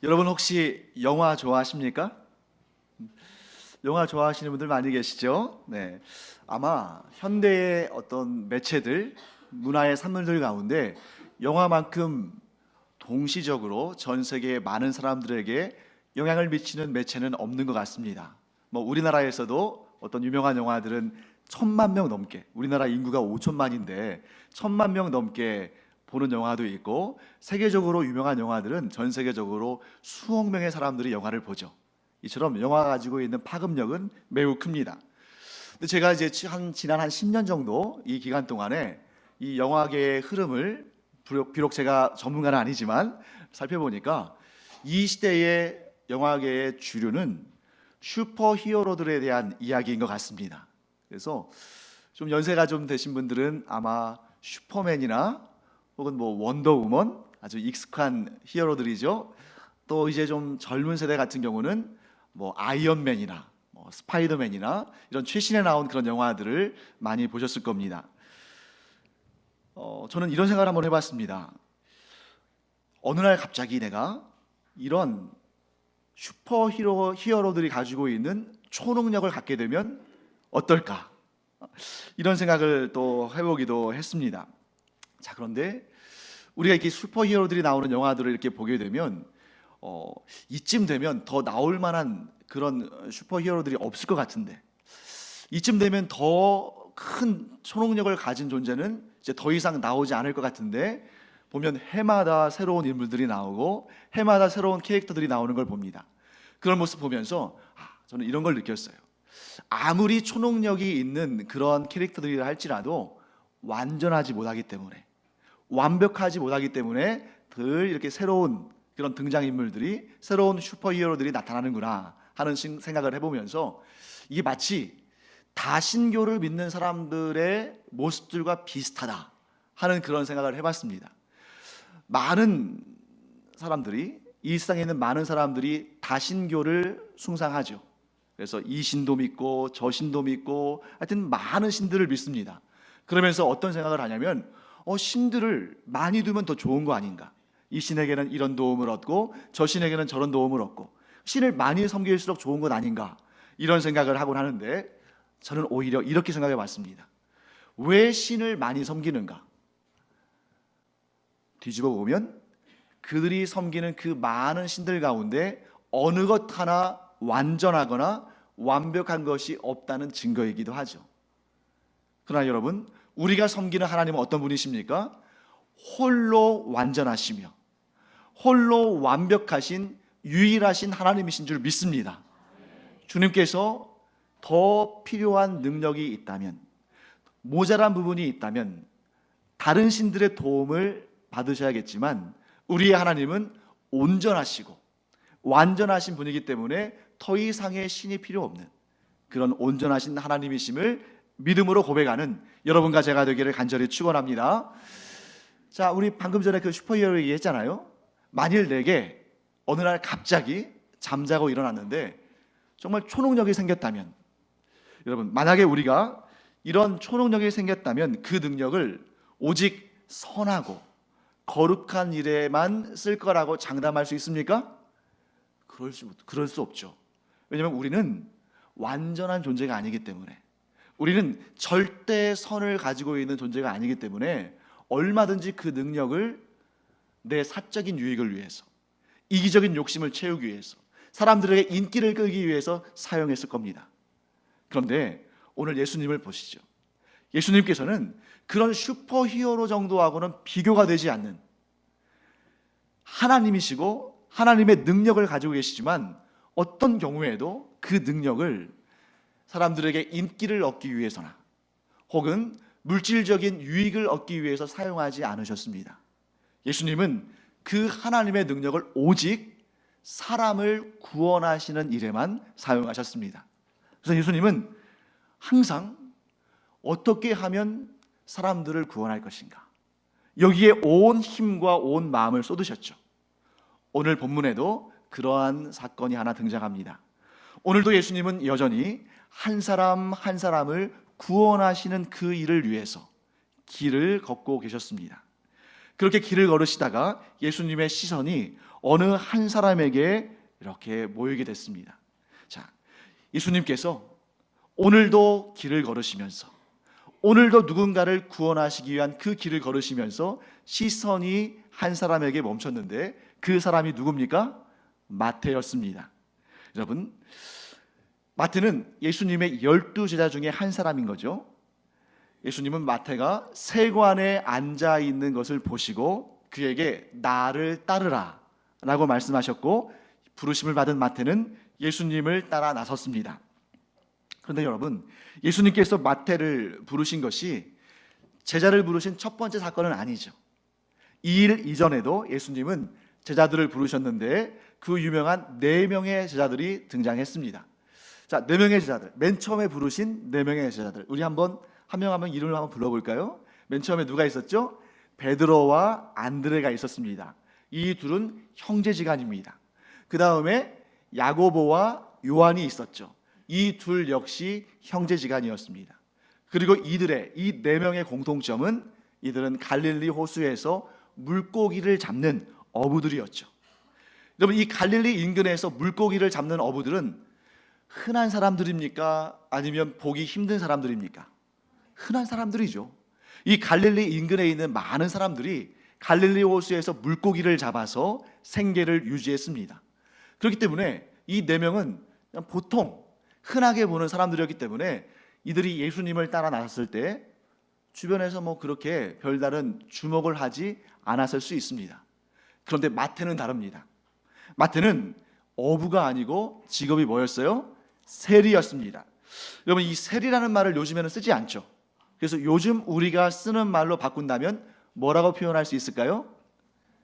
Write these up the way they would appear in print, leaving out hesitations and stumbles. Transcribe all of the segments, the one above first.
여러분 혹시 영화 좋아하십니까? 영화 좋아하시는 분들 많이 계시죠? 네. 아마 현대의 어떤 매체들, 문화의 산물들 가운데 영화만큼 동시적으로 전 세계의 많은 사람들에게 영향을 미치는 매체는 없는 것 같습니다. 뭐 우리나라에서도 어떤 유명한 영화들은 1,000만 명 넘게, 우리나라 인구가 5천만인데 1,000만 명 넘게 보는 영화도 있고, 세계적으로 유명한 영화들은 전 세계적으로 수억 명의 사람들이 영화를 보죠. 이처럼 영화가 가지고 있는 파급력은 매우 큽니다. 근데 제가 이제 지난 한 10년 정도 이 기간 동안에 이 영화계의 흐름을 비록 제가 전문가는 아니지만 살펴보니까 이 시대의 영화계의 주류는 슈퍼히어로들에 대한 이야기인 것 같습니다. 그래서 좀 연세가 좀 되신 분들은 아마 슈퍼맨이나 혹은 뭐 원더우먼, 아주 익숙한 히어로들이죠. 또 이제 좀 젊은 세대 같은 경우는 뭐 아이언맨이나 뭐 스파이더맨이나 이런 최신에 나온 그런 영화들을 많이 보셨을 겁니다. 저는 이런 생각을 한번 해봤습니다. 어느 날 갑자기 내가 이런 히어로들이 가지고 있는 초능력을 갖게 되면 어떨까? 이런 생각을 또 해보기도 했습니다. 자, 그런데 우리가 이렇게 슈퍼히어로들이 나오는 영화들을 이렇게 보게 되면 이쯤 되면 더 나올 만한 그런 슈퍼히어로들이 없을 것 같은데, 이쯤 되면 더 큰 초능력을 가진 존재는 이제 더 이상 나오지 않을 것 같은데, 보면 해마다 새로운 인물들이 나오고 해마다 새로운 캐릭터들이 나오는 걸 봅니다. 그런 모습 보면서 저는 이런 걸 느꼈어요. 아무리 초능력이 있는 그런 캐릭터들이라 할지라도 완전하지 못하기 때문에, 완벽하지 못하기 때문에 늘 이렇게 새로운 그런 등장인물들이, 새로운 슈퍼히어로들이 나타나는구나 하는 생각을 해보면서, 이게 마치 다신교를 믿는 사람들의 모습들과 비슷하다 하는 그런 생각을 해봤습니다. 많은 사람들이, 이 세상에 있는 많은 사람들이 다신교를 숭상하죠. 그래서 이 신도 믿고 저 신도 믿고 하여튼 많은 신들을 믿습니다. 그러면서 어떤 생각을 하냐면, 신들을 많이 두면 더 좋은 거 아닌가, 이 신에게는 이런 도움을 얻고 저 신에게는 저런 도움을 얻고, 신을 많이 섬길수록 좋은 것 아닌가, 이런 생각을 하곤 하는데, 저는 오히려 이렇게 생각해 봤습니다. 왜 신을 많이 섬기는가? 뒤집어 보면 그들이 섬기는 그 많은 신들 가운데 어느 것 하나 완전하거나 완벽한 것이 없다는 증거이기도 하죠. 그러나 여러분, 우리가 섬기는 하나님은 어떤 분이십니까? 홀로 완전하시며 홀로 완벽하신 유일하신 하나님이신 줄 믿습니다. 주님께서 더 필요한 능력이 있다면, 모자란 부분이 있다면 다른 신들의 도움을 받으셔야겠지만, 우리의 하나님은 온전하시고 완전하신 분이기 때문에 더 이상의 신이 필요 없는 그런 온전하신 하나님이심을 믿음으로 고백하는 여러분과 제가 되기를 간절히 축원합니다. 자, 우리 방금 전에 그 슈퍼히어로 얘기했잖아요. 만일 내게 어느 날 갑자기 잠자고 일어났는데 정말 초능력이 생겼다면, 여러분, 만약에 우리가 이런 초능력이 생겼다면 그 능력을 오직 선하고 거룩한 일에만 쓸 거라고 장담할 수 있습니까? 그럴 수 없죠. 왜냐하면 우리는 완전한 존재가 아니기 때문에, 우리는 절대 선을 가지고 있는 존재가 아니기 때문에 얼마든지 그 능력을 내 사적인 유익을 위해서, 이기적인 욕심을 채우기 위해서, 사람들에게 인기를 끌기 위해서 사용했을 겁니다. 그런데 오늘 예수님을 보시죠. 예수님께서는 그런 슈퍼히어로 정도하고는 비교가 되지 않는 하나님이시고 하나님의 능력을 가지고 계시지만, 어떤 경우에도 그 능력을 사람들에게 인기를 얻기 위해서나 혹은 물질적인 유익을 얻기 위해서 사용하지 않으셨습니다. 예수님은 그 하나님의 능력을 오직 사람을 구원하시는 일에만 사용하셨습니다. 그래서 예수님은 항상 어떻게 하면 사람들을 구원할 것인가, 여기에 온 힘과 온 마음을 쏟으셨죠. 오늘 본문에도 그러한 사건이 하나 등장합니다. 오늘도 예수님은 여전히 한 사람 한 사람을 구원하시는 그 일을 위해서 길을 걷고 계셨습니다. 그렇게 길을 걸으시다가 예수님의 시선이 어느 한 사람에게 이렇게 모이게 됐습니다. 자, 예수님께서 오늘도 길을 걸으시면서, 오늘도 누군가를 구원하시기 위한 그 길을 걸으시면서 시선이 한 사람에게 멈췄는데, 그 사람이 누굽니까? 마태였습니다. 여러분, 마태는 예수님의 12제자 중에 한 사람인 거죠. 예수님은 마태가 세관에 앉아 있는 것을 보시고 그에게 나를 따르라 라고 말씀하셨고, 부르심을 받은 마태는 예수님을 따라 나섰습니다. 그런데 여러분, 예수님께서 마태를 부르신 것이 제자를 부르신 첫 번째 사건은 아니죠. 이 일 이전에도 예수님은 제자들을 부르셨는데 그 유명한 4명의 제자들이 등장했습니다. 자, 4명의 제자들, 맨 처음에 부르신 4명의 제자들, 우리 한번 한 명 한 명 이름을 한번 불러볼까요? 맨 처음에 누가 있었죠? 베드로와 안드레가 있었습니다. 이 둘은 형제지간입니다. 그 다음에 야고보와 요한이 있었죠. 이 둘 역시 형제지간이었습니다. 그리고 이들의 이 4명의 공통점은 이들은 갈릴리 호수에서 물고기를 잡는 어부들이었죠. 여러분, 이 갈릴리 인근에서 물고기를 잡는 어부들은 흔한 사람들입니까? 아니면 보기 힘든 사람들입니까? 흔한 사람들이죠. 이 갈릴리 인근에 있는 많은 사람들이 갈릴리 호수에서 물고기를 잡아서 생계를 유지했습니다. 그렇기 때문에 이 4명은 그냥 보통 흔하게 보는 사람들이었기 때문에 이들이 예수님을 따라 나섰을 때 주변에서 뭐 그렇게 별다른 주목을 하지 않았을 수 있습니다. 그런데 마태는 다릅니다. 마태는 어부가 아니고 직업이 뭐였어요? 세리였습니다. 여러분, 이 세리라는 말을 요즘에는 쓰지 않죠. 그래서 요즘 우리가 쓰는 말로 바꾼다면 뭐라고 표현할 수 있을까요?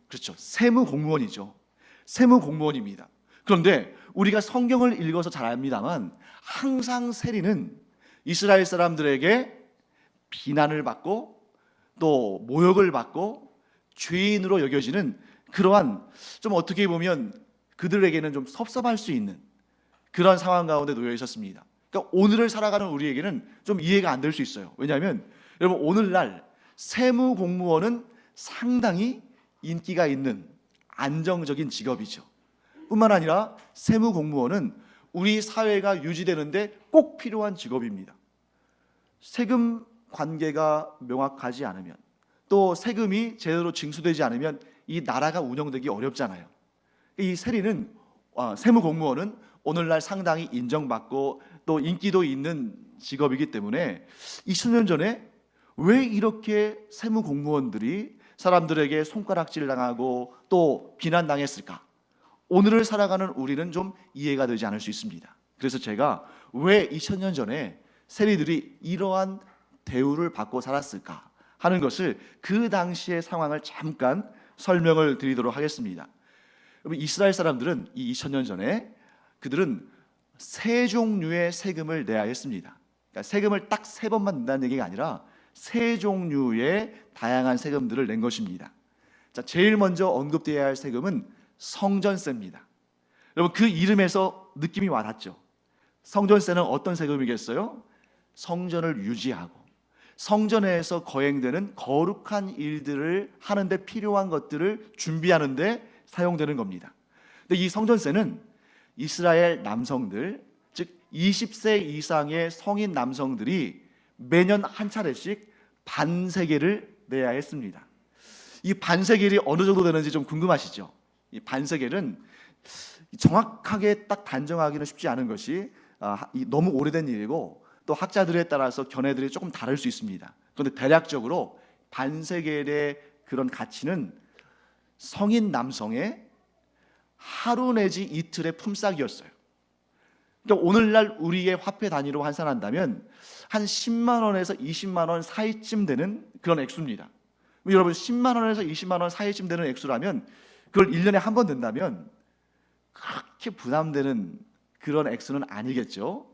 그렇죠, 세무공무원이죠. 세무공무원입니다. 그런데 우리가 성경을 읽어서 잘 압니다만 항상 세리는 이스라엘 사람들에게 비난을 받고 또 모욕을 받고 죄인으로 여겨지는 그러한, 좀 어떻게 보면 그들에게는 좀 섭섭할 수 있는 그런 상황 가운데 놓여 있었습니다. 그러니까 오늘을 살아가는 우리에게는 좀 이해가 안 될 수 있어요. 왜냐하면 여러분, 오늘날 세무공무원은 상당히 인기가 있는 안정적인 직업이죠. 뿐만 아니라 세무공무원은 우리 사회가 유지되는데 꼭 필요한 직업입니다. 세금 관계가 명확하지 않으면, 또 세금이 제대로 징수되지 않으면 이 나라가 운영되기 어렵잖아요. 이 세무공무원은 오늘날 상당히 인정받고 또 인기도 있는 직업이기 때문에 20년 전에 왜 이렇게 세무공무원들이 사람들에게 손가락질 당하고 또 비난당했을까? 오늘을 살아가는 우리는 좀 이해가 되지 않을 수 있습니다. 그래서 제가 왜 2000년 전에 세리들이 이러한 대우를 받고 살았을까 하는 것을, 그 당시의 상황을 잠깐 설명을 드리도록 하겠습니다. 이스라엘 사람들은 이 2000년 전에 그들은 세 종류의 세금을 내야 했습니다. 그러니까 세금을 딱 3번만 낸다는 얘기가 아니라 세 종류의 다양한 세금들을 낸 것입니다. 자, 제일 먼저 언급되어야 할 세금은 성전세입니다. 여러분, 그 이름에서 느낌이 와닿죠. 성전세는 어떤 세금이겠어요? 성전을 유지하고 성전에서 거행되는 거룩한 일들을 하는데 필요한 것들을 준비하는데 사용되는 겁니다. 근데 이 성전세는 이스라엘 남성들, 즉 20세 이상의 성인 남성들이 매년 한 차례씩 반세겔을 내야 했습니다. 이 반세겔이 어느 정도 되는지 좀 궁금하시죠? 이 반세겔은 정확하게 딱 단정하기는 쉽지 않은 것이 너무 오래된 일이고, 또 학자들에 따라서 견해들이 조금 다를 수 있습니다. 그런데 대략적으로 반세겔의 그런 가치는 성인 남성의 하루 내지 이틀의 품삯이었어요. 그러니까 오늘날 우리의 화폐 단위로 환산한다면 한 10만 원에서 20만 원 사이쯤 되는 그런 액수입니다. 여러분, 10만 원에서 20만 원 사이쯤 되는 액수라면 그걸 1년에 한 번 낸다면 그렇게 부담되는 그런 액수는 아니겠죠.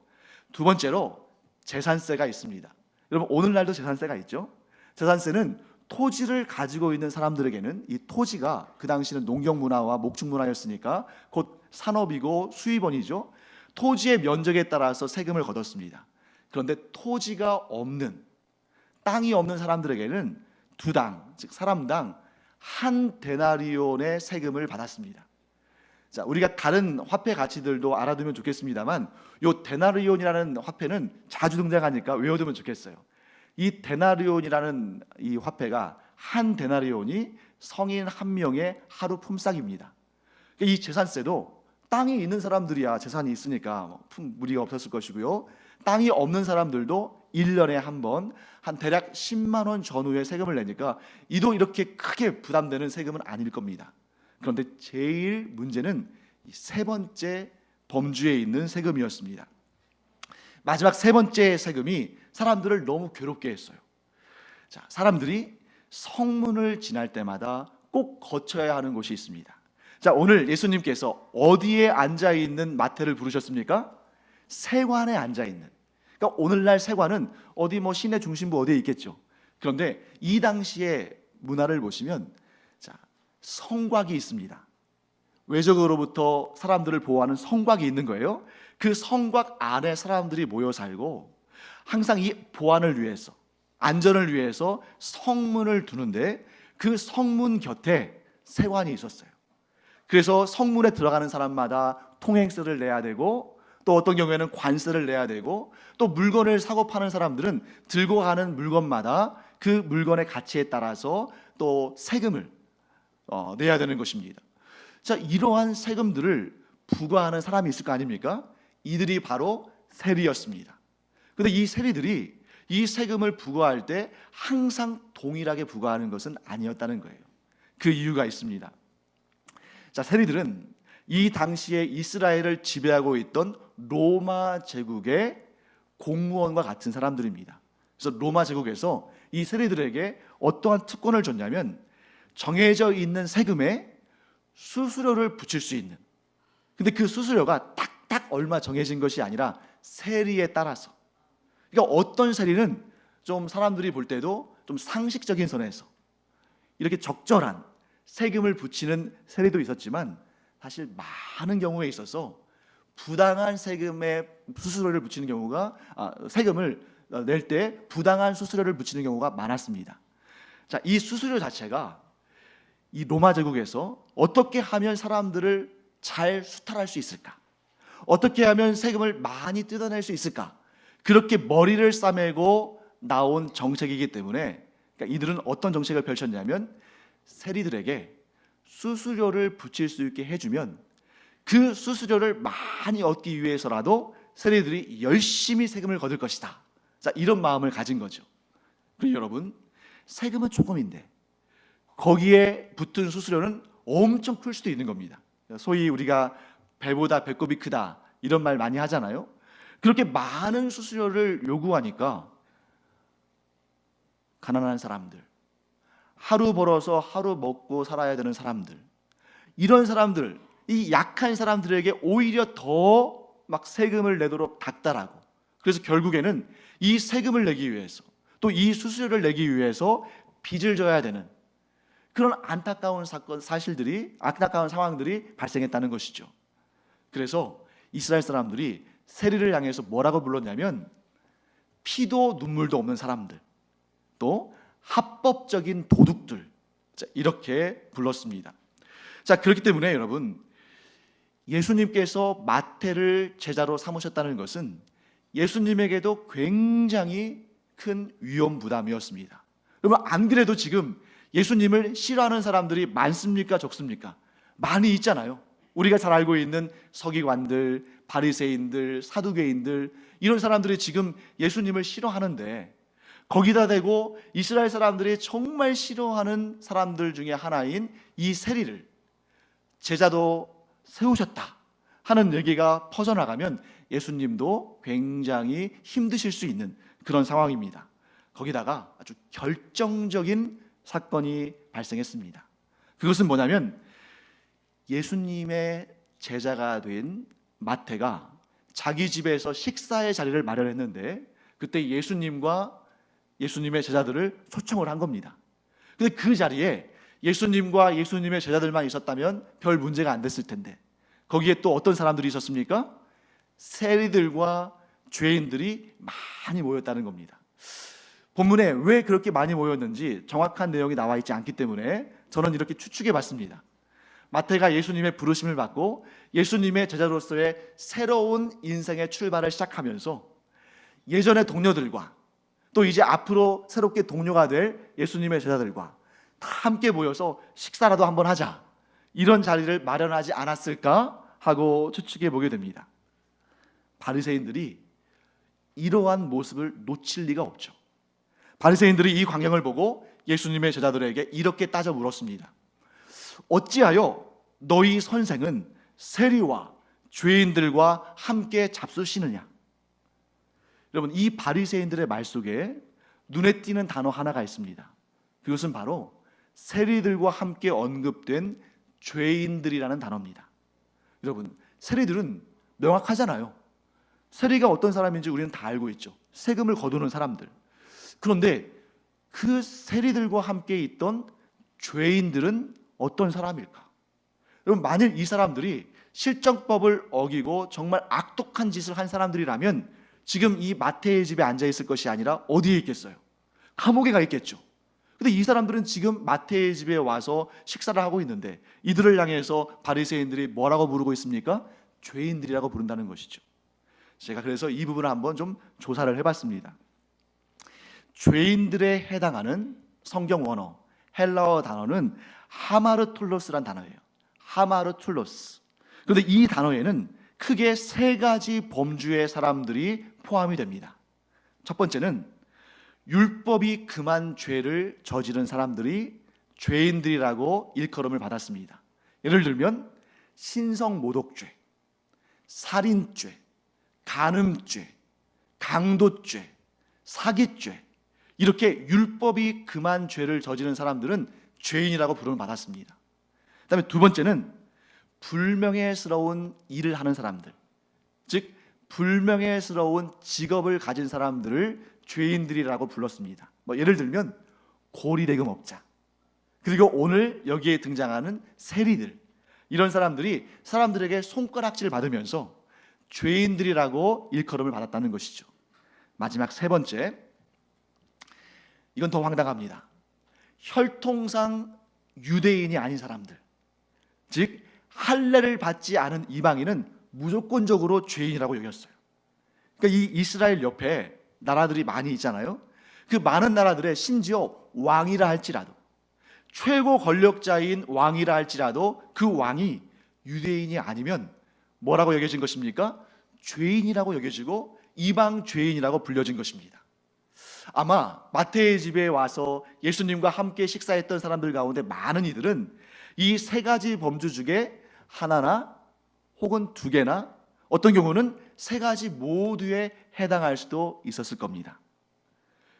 두 번째로 재산세가 있습니다. 여러분, 오늘날도 재산세가 있죠. 재산세는 토지를 가지고 있는 사람들에게는 이 토지가, 그 당시는 농경 문화와 목축 문화였으니까 곧 산업이고 수입원이죠. 토지의 면적에 따라서 세금을 걷었습니다. 그런데 토지가 없는, 땅이 없는 사람들에게는 두 당, 즉 사람당 한 데나리온의 세금을 받았습니다. 자, 우리가 다른 화폐 가치들도 알아두면 좋겠습니다만 요 데나리온이라는 화폐는 자주 등장하니까 외워두면 좋겠어요. 이 데나리온이라는 이 화폐가 한 데나리온이 성인 한 명의 하루 품삯입니다. 이 재산세도 땅이 있는 사람들이야 재산이 있으니까 무리가 없었을 것이고요. 땅이 없는 사람들도 1년에 한 번 한 대략 10만 원 전후의 세금을 내니까 이도 이렇게 크게 부담되는 세금은 아닐 겁니다. 그런데 제일 문제는 세 번째 범주에 있는 세금이었습니다. 마지막 세 번째 세금이 사람들을 너무 괴롭게 했어요. 자, 사람들이 성문을 지날 때마다 꼭 거쳐야 하는 곳이 있습니다. 자, 오늘 예수님께서 어디에 앉아 있는 마태를 부르셨습니까? 세관에 앉아 있는. 그러니까 오늘날 세관은 어디 뭐 시내 중심부 어디에 있겠죠. 그런데 이 당시의 문화를 보시면 자, 성곽이 있습니다. 외적으로부터 사람들을 보호하는 성곽이 있는 거예요. 그 성곽 안에 사람들이 모여 살고 항상 이 보안을 위해서 안전을 위해서 성문을 두는데 그 성문 곁에 세관이 있었어요. 그래서 성문에 들어가는 사람마다 통행세를 내야 되고 또 어떤 경우에는 관세를 내야 되고 또 물건을 사고 파는 사람들은 들고 가는 물건마다 그 물건의 가치에 따라서 또 세금을 내야 되는 것입니다. 자, 이러한 세금들을 부과하는 사람이 있을 거 아닙니까? 이들이 바로 세리였습니다. 그런데 이 세리들이 이 세금을 부과할 때 항상 동일하게 부과하는 것은 아니었다는 거예요. 그 이유가 있습니다. 자, 세리들은 이 당시에 이스라엘을 지배하고 있던 로마 제국의 공무원과 같은 사람들입니다. 그래서 로마 제국에서 이 세리들에게 어떠한 특권을 줬냐면 정해져 있는 세금에 수수료를 붙일 수 있는, 근데 그 수수료가 딱딱 얼마 정해진 것이 아니라 세리에 따라서, 그러니까 어떤 세리는 좀 사람들이 볼 때도 좀 상식적인 선에서 이렇게 적절한 세금을 붙이는 세리도 있었지만 사실 많은 경우에 있어서 부당한 세금에 수수료를 붙이는 경우가 세금을 낼 때 부당한 수수료를 붙이는 경우가 많았습니다. 자, 이 수수료 자체가 이 로마 제국에서 어떻게 하면 사람들을 잘 수탈할 수 있을까? 어떻게 하면 세금을 많이 뜯어낼 수 있을까? 그렇게 머리를 싸매고 나온 정책이기 때문에 그러니까 이들은 어떤 정책을 펼쳤냐면 세리들에게 수수료를 붙일 수 있게 해주면 그 수수료를 많이 얻기 위해서라도 세리들이 열심히 세금을 거둘 것이다. 자, 이런 마음을 가진 거죠. 그리고 여러분, 세금은 조금인데 거기에 붙은 수수료는 엄청 클 수도 있는 겁니다. 소위 우리가 배보다 배꼽이 크다 이런 말 많이 하잖아요. 그렇게 많은 수수료를 요구하니까 가난한 사람들, 하루 벌어서 하루 먹고 살아야 되는 사람들, 이런 사람들, 이 약한 사람들에게 오히려 더 막 세금을 내도록 닥달하고, 그래서 결국에는 이 세금을 내기 위해서 또 이 수수료를 내기 위해서 빚을 져야 되는 그런 안타까운 사실들이, 안타까운 상황들이 발생했다는 것이죠. 그래서 이스라엘 사람들이 세리를 향해서 뭐라고 불렀냐면 피도 눈물도 없는 사람들, 또 합법적인 도둑들, 이렇게 불렀습니다. 자, 그렇기 때문에 여러분, 예수님께서 마태를 제자로 삼으셨다는 것은 예수님에게도 굉장히 큰 위험 부담이었습니다. 여러분, 안 그래도 지금 예수님을 싫어하는 사람들이 많습니까? 적습니까? 많이 있잖아요. 우리가 잘 알고 있는 서기관들, 바리새인들, 사두개인들, 이런 사람들이 지금 예수님을 싫어하는데, 거기다 대고 이스라엘 사람들이 정말 싫어하는 사람들 중에 하나인 이 세리를 제자도 세우셨다 하는 얘기가 퍼져나가면 예수님도 굉장히 힘드실 수 있는 그런 상황입니다. 거기다가 아주 결정적인 사건이 발생했습니다. 그것은 뭐냐면 예수님의 제자가 된 마태가 자기 집에서 식사의 자리를 마련했는데 그때 예수님과 예수님의 제자들을 초청을 한 겁니다. 근데 그 자리에 예수님과 예수님의 제자들만 있었다면 별 문제가 안 됐을 텐데 거기에 또 어떤 사람들이 있었습니까? 세리들과 죄인들이 많이 모였다는 겁니다. 본문에 왜 그렇게 많이 모였는지 정확한 내용이 나와 있지 않기 때문에 저는 이렇게 추측해 봤습니다. 마태가 예수님의 부르심을 받고 예수님의 제자로서의 새로운 인생의 출발을 시작하면서 예전의 동료들과 또 이제 앞으로 새롭게 동료가 될 예수님의 제자들과 다 함께 모여서 식사라도 한번 하자, 이런 자리를 마련하지 않았을까 하고 추측해 보게 됩니다. 바리새인들이 이러한 모습을 놓칠 리가 없죠. 바리새인들이 이 광경을 보고 예수님의 제자들에게 이렇게 따져 물었습니다. 어찌하여 너희 선생은 세리와 죄인들과 함께 잡수시느냐? 여러분, 이 바리새인들의 말 속에 눈에 띄는 단어 하나가 있습니다. 그것은 바로 세리들과 함께 언급된 죄인들이라는 단어입니다. 여러분, 세리들은 명확하잖아요. 세리가 어떤 사람인지 우리는 다 알고 있죠. 세금을 거두는 사람들. 그런데 그 세리들과 함께 있던 죄인들은 어떤 사람일까? 여러분, 만일 이 사람들이 실정법을 어기고 정말 악독한 짓을 한 사람들이라면 지금 이 마태의 집에 앉아 있을 것이 아니라 어디에 있겠어요? 감옥에 가 있겠죠. 근데 이 사람들은 지금 마태의 집에 와서 식사를 하고 있는데 이들을 향해서 바리새인들이 뭐라고 부르고 있습니까? 죄인들이라고 부른다는 것이죠. 제가 그래서 이 부분을 한번 좀 조사를 해봤습니다. 죄인들에 해당하는 성경 원어, 헬라어 단어는 하마르툴로스란 단어예요. 하마르툴로스. 그런데 이 단어에는 크게 세 가지 범주의 사람들이 포함이 됩니다. 첫 번째는 율법이 금한 죄를 저지른 사람들이 죄인들이라고 일컬음을 받았습니다. 예를 들면 신성모독죄, 살인죄, 간음죄, 강도죄, 사기죄, 이렇게 율법이 금한 죄를 저지른 사람들은 죄인이라고 부름을 받았습니다. 그다음에 두 번째는 불명예스러운 일을 하는 사람들, 즉 불명예스러운 직업을 가진 사람들을 죄인들이라고 불렀습니다. 예를 들면 고리대금업자, 그리고 오늘 여기에 등장하는 세리들, 이런 사람들이 사람들에게 손가락질을 받으면서 죄인들이라고 일컬음을 받았다는 것이죠. 마지막 세 번째, 이건 더 황당합니다. 혈통상 유대인이 아닌 사람들, 즉 할례를 받지 않은 이방인은 무조건적으로 죄인이라고 여겼어요. 그러니까 이 이스라엘 옆에 나라들이 많이 있잖아요. 그 많은 나라들의 심지어 왕이라 할지라도, 최고 권력자인 왕이라 할지라도 그 왕이 유대인이 아니면 뭐라고 여겨진 것입니까? 죄인이라고 여겨지고 이방 죄인이라고 불려진 것입니다. 아마 마태의 집에 와서 예수님과 함께 식사했던 사람들 가운데 많은 이들은 이 세 가지 범주 중에 하나나 혹은 두 개나 어떤 경우는 세 가지 모두에 해당할 수도 있었을 겁니다.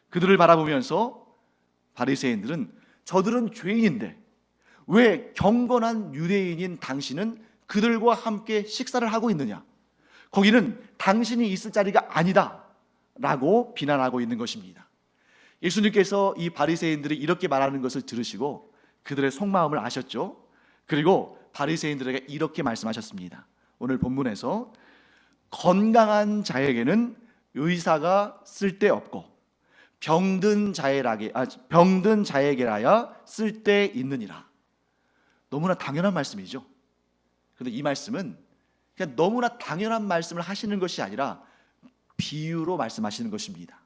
그들을 바라보면서 바리새인들은 저들은 죄인인데 왜 경건한 유대인인 당신은 그들과 함께 식사를 하고 있느냐? 거기는 당신이 있을 자리가 아니다 라고 비난하고 있는 것입니다. 예수님께서 이 바리새인들이 이렇게 말하는 것을 들으시고 그들의 속마음을 아셨죠. 그리고 바리새인들에게 이렇게 말씀하셨습니다. 오늘 본문에서 건강한 자에게는 의사가 쓸데없고 병든 자에게라야 쓸데있느니라. 너무나 당연한 말씀이죠. 그런데 이 말씀은 그냥 너무나 당연한 말씀을 하시는 것이 아니라 비유로 말씀하시는 것입니다.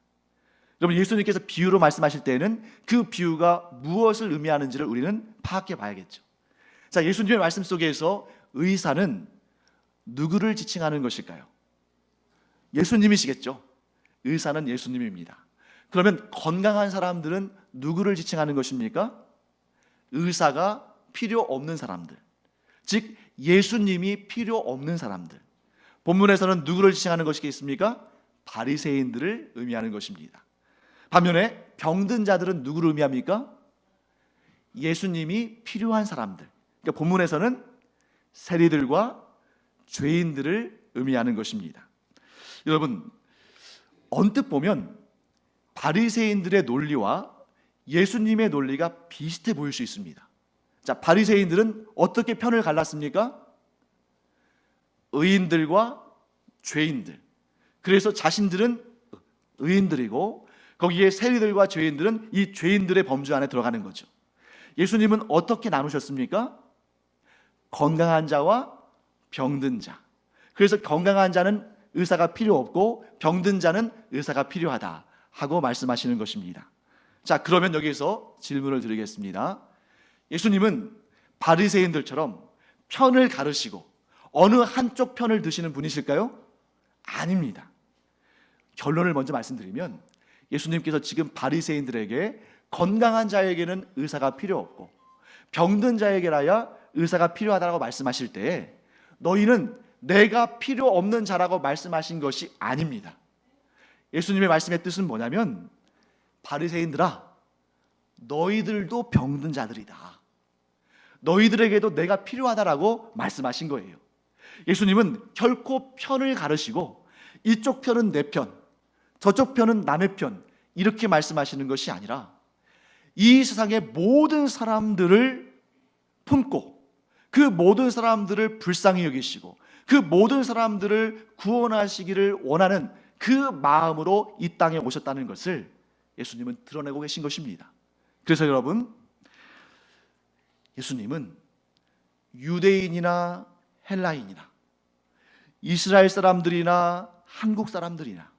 여러분, 예수님께서 비유로 말씀하실 때에는 그 비유가 무엇을 의미하는지를 우리는 파악해 봐야겠죠. 자, 예수님의 말씀 속에서 의사는 누구를 지칭하는 것일까요? 예수님이시겠죠. 의사는 예수님입니다. 그러면 건강한 사람들은 누구를 지칭하는 것입니까? 의사가 필요 없는 사람들, 즉 예수님이 필요 없는 사람들. 본문에서는 누구를 지칭하는 것이겠습니까? 바리새인들을 의미하는 것입니다. 반면에 병든 자들은 누구를 의미합니까? 예수님이 필요한 사람들. 그러니까 본문에서는 세리들과 죄인들을 의미하는 것입니다. 여러분, 언뜻 보면 바리새인들의 논리와 예수님의 논리가 비슷해 보일 수 있습니다. 자, 바리새인들은 어떻게 편을 갈랐습니까? 의인들과 죄인들. 그래서 자신들은 의인들이고 거기에 세리들과 죄인들은 이 죄인들의 범주 안에 들어가는 거죠. 예수님은 어떻게 나누셨습니까? 건강한 자와 병든 자. 그래서 건강한 자는 의사가 필요 없고 병든 자는 의사가 필요하다 하고 말씀하시는 것입니다. 자, 그러면 여기서 질문을 드리겠습니다. 예수님은 바리새인들처럼 편을 가르시고 어느 한쪽 편을 드시는 분이실까요? 아닙니다. 결론을 먼저 말씀드리면 예수님께서 지금 바리새인들에게 건강한 자에게는 의사가 필요 없고 병든 자에게라야 의사가 필요하다고 말씀하실 때 너희는 내가 필요 없는 자라고 말씀하신 것이 아닙니다. 예수님의 말씀의 뜻은 뭐냐면 바리새인들아, 너희들도 병든 자들이다. 너희들에게도 내가 필요하다라고 말씀하신 거예요. 예수님은 결코 편을 가르시고 이쪽 편은 내 편, 저쪽 편은 남의 편 이렇게 말씀하시는 것이 아니라 이 세상의 모든 사람들을 품고 그 모든 사람들을 불쌍히 여기시고 그 모든 사람들을 구원하시기를 원하는 그 마음으로 이 땅에 오셨다는 것을 예수님은 드러내고 계신 것입니다. 그래서 여러분, 예수님은 유대인이나 헬라인이나 이스라엘 사람들이나 한국 사람들이나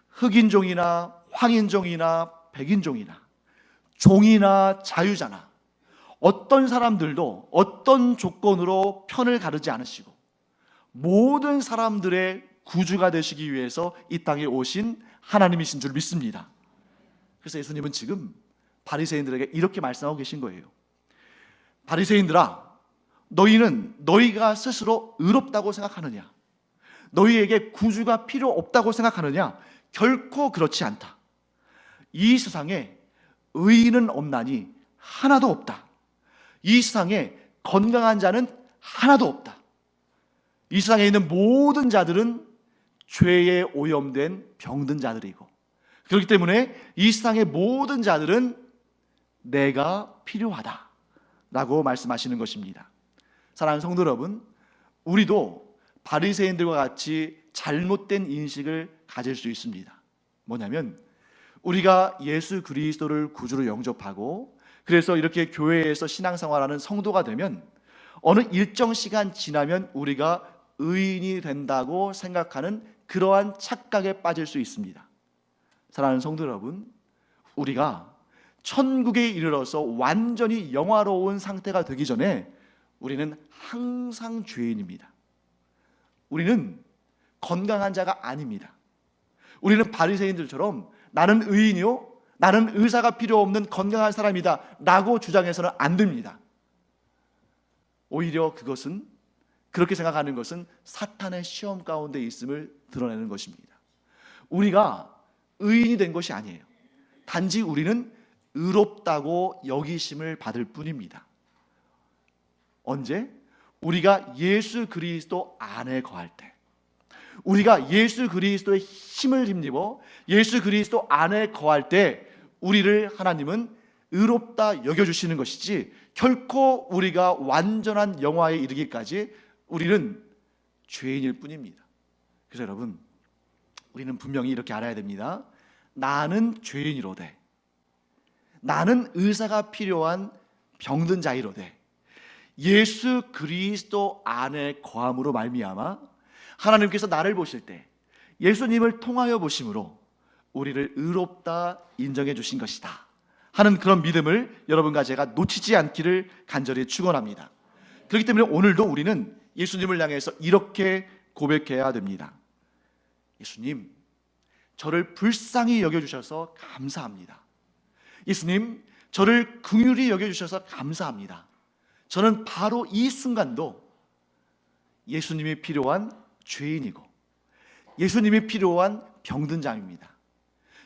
흑인종이나 황인종이나 백인종이나 종이나 자유자나 어떤 사람들도 어떤 조건으로 편을 가르지 않으시고 모든 사람들의 구주가 되시기 위해서 이 땅에 오신 하나님이신 줄 믿습니다. 그래서 예수님은 지금 바리새인들에게 이렇게 말씀하고 계신 거예요. 바리새인들아, 너희는 너희가 스스로 의롭다고 생각하느냐? 너희에게 구주가 필요 없다고 생각하느냐? 결코 그렇지 않다. 이 세상에 의인은 없나니 하나도 없다. 이 세상에 건강한 자는 하나도 없다. 이 세상에 있는 모든 자들은 죄에 오염된 병든 자들이고 그렇기 때문에 이 세상의 모든 자들은 내가 필요하다 라고 말씀하시는 것입니다. 사랑하는 성도 여러분, 우리도 바리새인들과 같이 잘못된 인식을 가질 수 있습니다. 뭐냐면 우리가 예수 그리스도를 구주로 영접하고 그래서 이렇게 교회에서 신앙생활하는 성도가 되면 어느 일정 시간 지나면 우리가 의인이 된다고 생각하는 그러한 착각에 빠질 수 있습니다. 사랑하는 성도 여러분, 우리가 천국에 이르러서 완전히 영화로운 상태가 되기 전에 우리는 항상 죄인입니다. 우리는 건강한 자가 아닙니다. 우리는 바리새인들처럼 나는 의인이요, 나는 의사가 필요 없는 건강한 사람이다 라고 주장해서는 안 됩니다. 오히려 그렇게 생각하는 것은 사탄의 시험 가운데 있음을 드러내는 것입니다. 우리가 의인이 된 것이 아니에요. 단지 우리는 의롭다고 여기심을 받을 뿐입니다. 언제? 우리가 예수 그리스도 안에 거할 때, 우리가 예수 그리스도의 힘을 힘입어 예수 그리스도 안에 거할 때 우리를 하나님은 의롭다 여겨주시는 것이지 결코 우리가 완전한 영화에 이르기까지 우리는 죄인일 뿐입니다. 그래서 여러분, 우리는 분명히 이렇게 알아야 됩니다. 나는 죄인이로되, 나는 의사가 필요한 병든 자이로되 예수 그리스도 안에 거함으로 말미암아 하나님께서 나를 보실 때 예수님을 통하여 보심으로 우리를 의롭다 인정해 주신 것이다 하는 그런 믿음을 여러분과 제가 놓치지 않기를 간절히 축원합니다. 그렇기 때문에 오늘도 우리는 예수님을 향해서 이렇게 고백해야 됩니다. 예수님, 저를 불쌍히 여겨주셔서 감사합니다. 예수님, 저를 긍휼히 여겨주셔서 감사합니다. 저는 바로 이 순간도 예수님이 필요한 죄인이고 예수님이 필요한 병든 자입니다.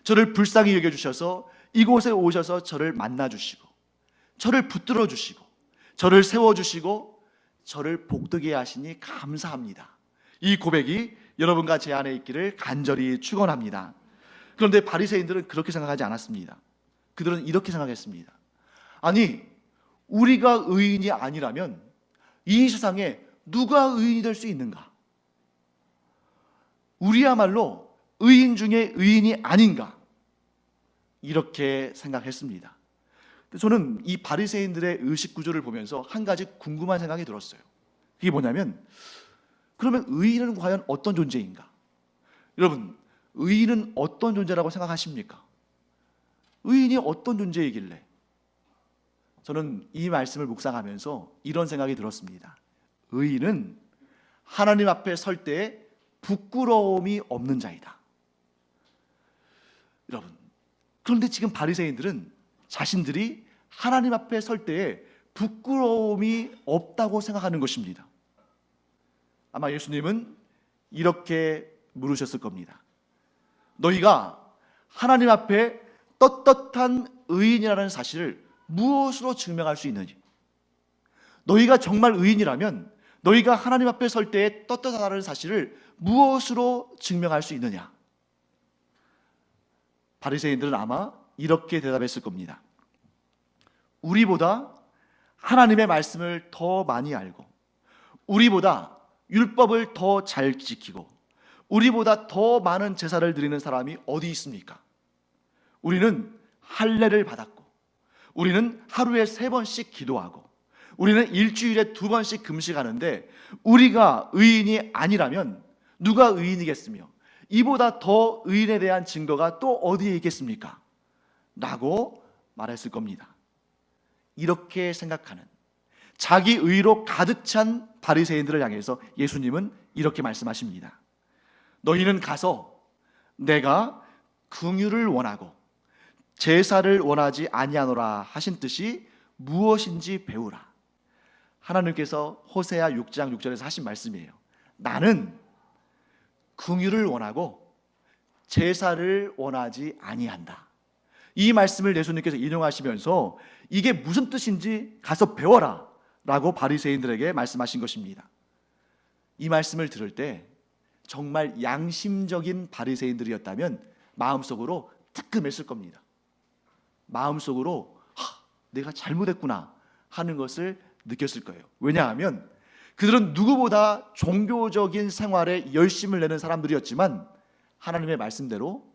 저를 불쌍히 여겨주셔서 이곳에 오셔서 저를 만나주시고 저를 붙들어 주시고 저를 세워주시고 저를 복되게 하시니 감사합니다. 이 고백이 여러분과 제 안에 있기를 간절히 축원합니다. 그런데 바리새인들은 그렇게 생각하지 않았습니다. 그들은 이렇게 생각했습니다. 아니, 우리가 의인이 아니라면 이 세상에 누가 의인이 될 수 있는가? 우리야말로 의인 중에 의인이 아닌가? 이렇게 생각했습니다. 저는 이 바리새인들의 의식 구조를 보면서 한 가지 궁금한 생각이 들었어요. 그게 뭐냐면, 그러면 의인은 과연 어떤 존재인가? 여러분, 의인은 어떤 존재라고 생각하십니까? 의인이 어떤 존재이길래? 저는 이 말씀을 묵상하면서 이런 생각이 들었습니다. 의인은 하나님 앞에 설 때에 부끄러움이 없는 자이다. 여러분, 그런데 지금 바리새인들은 자신들이 하나님 앞에 설 때에 부끄러움이 없다고 생각하는 것입니다. 아마 예수님은 이렇게 물으셨을 겁니다. 너희가 하나님 앞에 떳떳한 의인이라는 사실을 무엇으로 증명할 수 있느냐? 너희가 정말 의인이라면 너희가 하나님 앞에 설 때에 떳떳하다는 사실을 무엇으로 증명할 수 있느냐? 바리새인들은 아마 이렇게 대답했을 겁니다. 우리보다 하나님의 말씀을 더 많이 알고, 우리보다 율법을 더 잘 지키고, 우리보다 더 많은 제사를 드리는 사람이 어디 있습니까? 우리는 할례를 받았고, 우리는 하루에 3번씩 기도하고, 우리는 일주일에 2번씩 금식하는데, 우리가 의인이 아니라면 누가 의인이겠으며 이보다 더 의인에 대한 증거가 또 어디에 있겠습니까? 라고 말했을 겁니다. 이렇게 생각하는, 자기 의로 가득 찬 바리새인들을 향해서 예수님은 이렇게 말씀하십니다. 너희는 가서 내가 긍휼을 원하고 제사를 원하지 아니하노라 하신 뜻이 무엇인지 배우라. 하나님께서 호세아 6장 6절에서 하신 말씀이에요. 나는 긍휼을 원하고 제사를 원하지 아니한다. 이 말씀을 예수님께서 인용하시면서 이게 무슨 뜻인지 가서 배워라 라고 바리새인들에게 말씀하신 것입니다. 이 말씀을 들을 때 정말 양심적인 바리새인들이었다면 마음속으로 뜨끔했을 겁니다. 마음속으로 내가 잘못했구나 하는 것을 느꼈을 거예요. 왜냐하면 그들은 누구보다 종교적인 생활에 열심을 내는 사람들이었지만 하나님의 말씀대로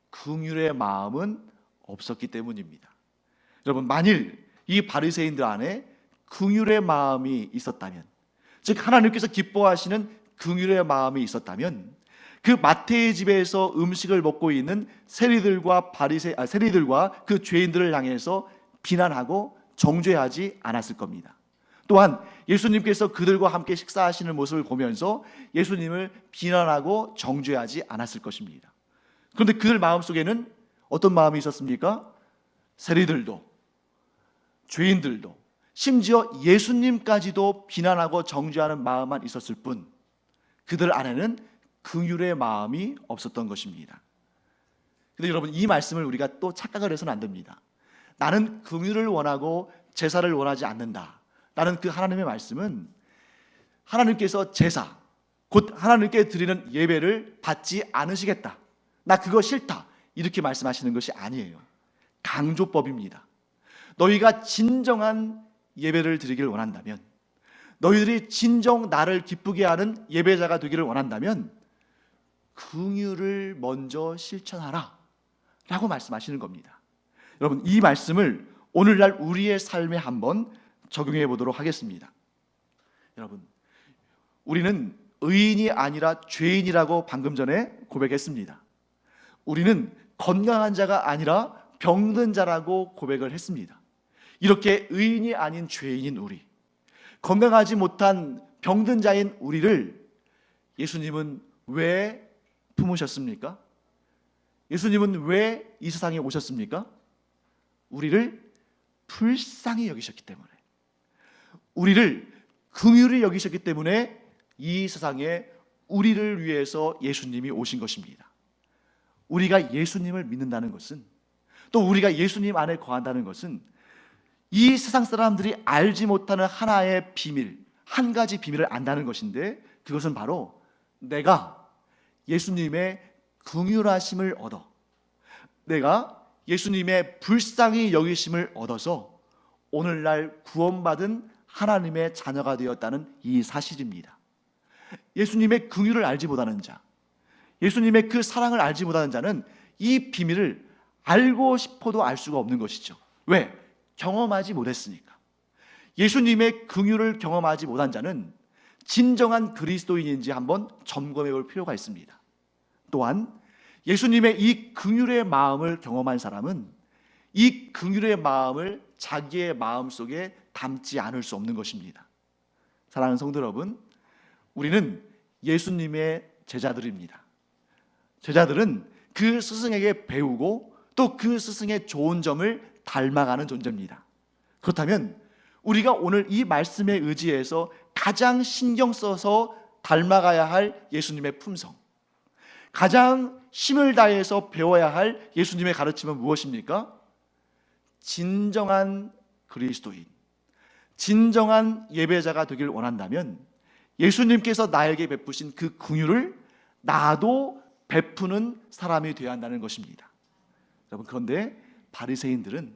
긍휼의 마음은 없었기 때문입니다. 여러분, 만일 이 바리새인들 안에 긍휼의 마음이 있었다면, 즉 하나님께서 기뻐하시는 긍휼의 마음이 있었다면, 그 마태의 집에서 음식을 먹고 있는 세리들과 그 죄인들을 향해서 비난하고 정죄하지 않았을 겁니다. 또한 예수님께서 그들과 함께 식사하시는 모습을 보면서 예수님을 비난하고 정죄하지 않았을 것입니다. 그런데 그들 마음속에는 어떤 마음이 있었습니까? 세리들도, 죄인들도, 심지어 예수님까지도 비난하고 정죄하는 마음만 있었을 뿐, 그들 안에는 긍휼의 마음이 없었던 것입니다. 그런데 여러분, 이 말씀을 우리가 또 착각을 해서는 안 됩니다. 나는 긍휼을 원하고 제사를 원하지 않는다 라는 그 하나님의 말씀은 하나님께서 제사, 곧 하나님께 드리는 예배를 받지 않으시겠다, 나 그거 싫다, 이렇게 말씀하시는 것이 아니에요. 강조법입니다. 너희가 진정한 예배를 드리기를 원한다면, 너희들이 진정 나를 기쁘게 하는 예배자가 되기를 원한다면 긍휼을 먼저 실천하라 라고 말씀하시는 겁니다. 여러분, 이 말씀을 오늘날 우리의 삶에 한번 적용해 보도록 하겠습니다. 여러분, 우리는 의인이 아니라 죄인이라고 방금 전에 고백했습니다. 우리는 건강한 자가 아니라 병든 자라고 고백을 했습니다. 이렇게 의인이 아닌 죄인인 우리, 건강하지 못한 병든 자인 우리를 예수님은 왜 품으셨습니까? 예수님은 왜 이 세상에 오셨습니까? 우리를 불쌍히 여기셨기 때문에, 우리를 긍휼히 여기셨기 때문에 이 세상에 우리를 위해서 예수님이 오신 것입니다. 우리가 예수님을 믿는다는 것은, 또 우리가 예수님 안에 거한다는 것은 이 세상 사람들이 알지 못하는 하나의 비밀, 한 가지 비밀을 안다는 것인데, 그것은 바로 내가 예수님의 긍휼하심을 얻어, 내가 예수님의 불쌍히 여기심을 얻어서 오늘날 구원받은 하나님의 자녀가 되었다는 이 사실입니다. 예수님의 긍휼을 알지 못하는 자, 예수님의 그 사랑을 알지 못하는 자는 이 비밀을 알고 싶어도 알 수가 없는 것이죠. 왜? 경험하지 못했으니까. 예수님의 긍휼을 경험하지 못한 자는 진정한 그리스도인인지 한번 점검해 볼 필요가 있습니다. 또한 예수님의 이 긍휼의 마음을 경험한 사람은 이 긍휼의 마음을 자기의 마음속에 담지 않을 수 없는 것입니다. 사랑하는 성도 여러분, 우리는 예수님의 제자들입니다. 제자들은 그 스승에게 배우고 또 그 스승의 좋은 점을 닮아가는 존재입니다. 그렇다면 우리가 오늘 이 말씀에 의지해서 가장 신경 써서 닮아가야 할 예수님의 품성, 가장 힘을 다해서 배워야 할 예수님의 가르침은 무엇입니까? 진정한 그리스도인, 진정한 예배자가 되길 원한다면 예수님께서 나에게 베푸신 그 긍휼을 나도 베푸는 사람이 되어야 한다는 것입니다. 여러분, 그런데 바리새인들은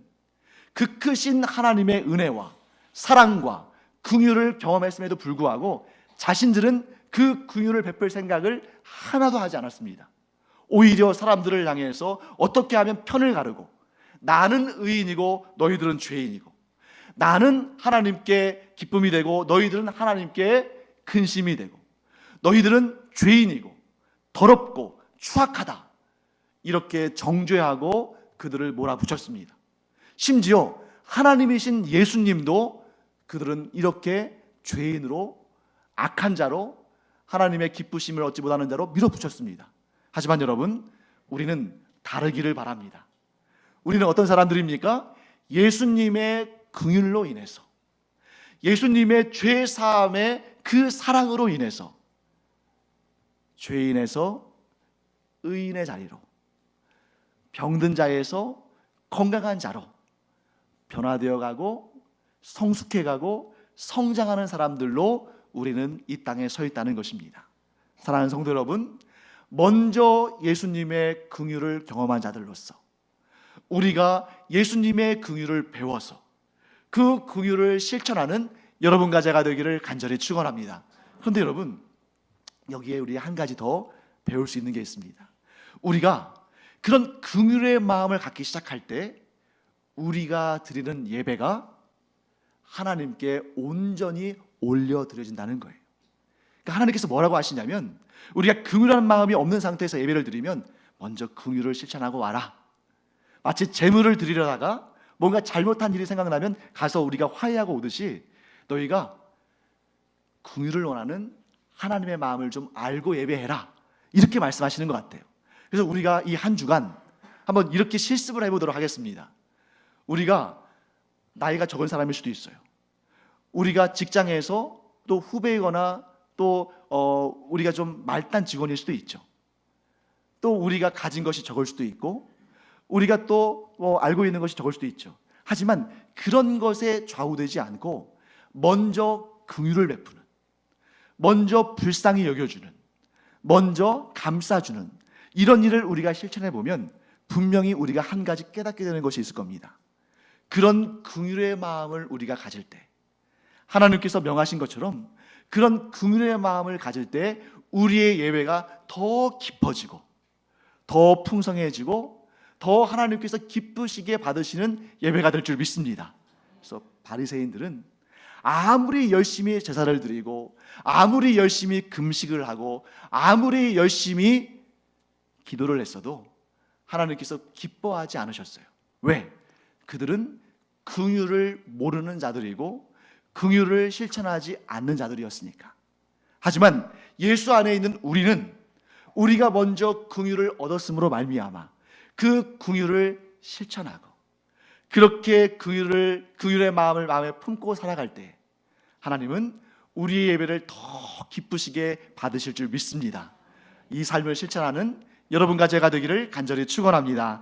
그 크신 하나님의 은혜와 사랑과 긍휼을 경험했음에도 불구하고 자신들은 그 긍휼을 베풀 생각을 하나도 하지 않았습니다. 오히려 사람들을 향해서 어떻게 하면 편을 가르고, 나는 의인이고 너희들은 죄인이고, 나는 하나님께 기쁨이 되고 너희들은 하나님께 근심이 되고, 너희들은 죄인이고 더럽고 추악하다, 이렇게 정죄하고 그들을 몰아붙였습니다. 심지어 하나님이신 예수님도 그들은 이렇게 죄인으로, 악한 자로, 하나님의 기쁘심을 얻지 못하는 자로 밀어붙였습니다. 하지만 여러분, 우리는 다르기를 바랍니다. 우리는 어떤 사람들입니까? 예수님의 긍휼로 인해서, 예수님의 죄 사함의 그 사랑으로 인해서 죄인에서 의인의 자리로, 병든 자에서 건강한 자로 변화되어 가고 성숙해 가고 성장하는 사람들로 우리는 이 땅에 서 있다는 것입니다. 사랑하는 성도 여러분, 먼저 예수님의 긍휼을 경험한 자들로서 우리가 예수님의 긍휼을 배워서 그 긍휼을 실천하는 여러분과 제가 되기를 간절히 축원합니다. 그런데 여러분, 여기에 우리 한 가지 더 배울 수 있는 게 있습니다. 우리가 그런 긍휼의 마음을 갖기 시작할 때 우리가 드리는 예배가 하나님께 온전히 올려드려진다는 거예요. 그러니까 하나님께서 뭐라고 하시냐면, 우리가 긍휼한 마음이 없는 상태에서 예배를 드리면 먼저 긍휼을 실천하고 와라. 마치 제물을 드리려다가 뭔가 잘못한 일이 생각나면 가서 우리가 화해하고 오듯이 너희가 긍휼을 원하는 하나님의 마음을 좀 알고 예배해라, 이렇게 말씀하시는 것 같아요. 그래서 우리가 이 한 주간 한번 이렇게 실습을 해보도록 하겠습니다. 우리가 나이가 적은 사람일 수도 있어요. 우리가 직장에서 또 후배이거나 또 우리가 좀 말단 직원일 수도 있죠. 또 우리가 가진 것이 적을 수도 있고, 우리가 또 알고 있는 것이 적을 수도 있죠. 하지만 그런 것에 좌우되지 않고 먼저 긍휼을 베푸는, 먼저 불쌍히 여겨주는, 먼저 감싸주는 이런 일을 우리가 실천해 보면 분명히 우리가 한 가지 깨닫게 되는 것이 있을 겁니다. 그런 긍휼의 마음을 우리가 가질 때, 하나님께서 명하신 것처럼 그런 긍휼의 마음을 가질 때 우리의 예배가 더 깊어지고 더 풍성해지고 더 하나님께서 기쁘시게 받으시는 예배가 될 줄 믿습니다. 그래서 바리새인들은 아무리 열심히 제사를 드리고 아무리 열심히 금식을 하고 아무리 열심히 기도를 했어도 하나님께서 기뻐하지 않으셨어요. 왜? 그들은 긍휼을 모르는 자들이고 긍휼을 실천하지 않는 자들이었으니까. 하지만 예수 안에 있는 우리는, 우리가 먼저 긍휼을 얻었음으로 말미암아 그 긍휼을 실천하고 그렇게 긍휼의 마음을 마음에 품고 살아갈 때 하나님은 우리의 예배를 더 기쁘시게 받으실 줄 믿습니다. 이 삶을 실천하는 여러분과 제가 되기를 간절히 축원합니다.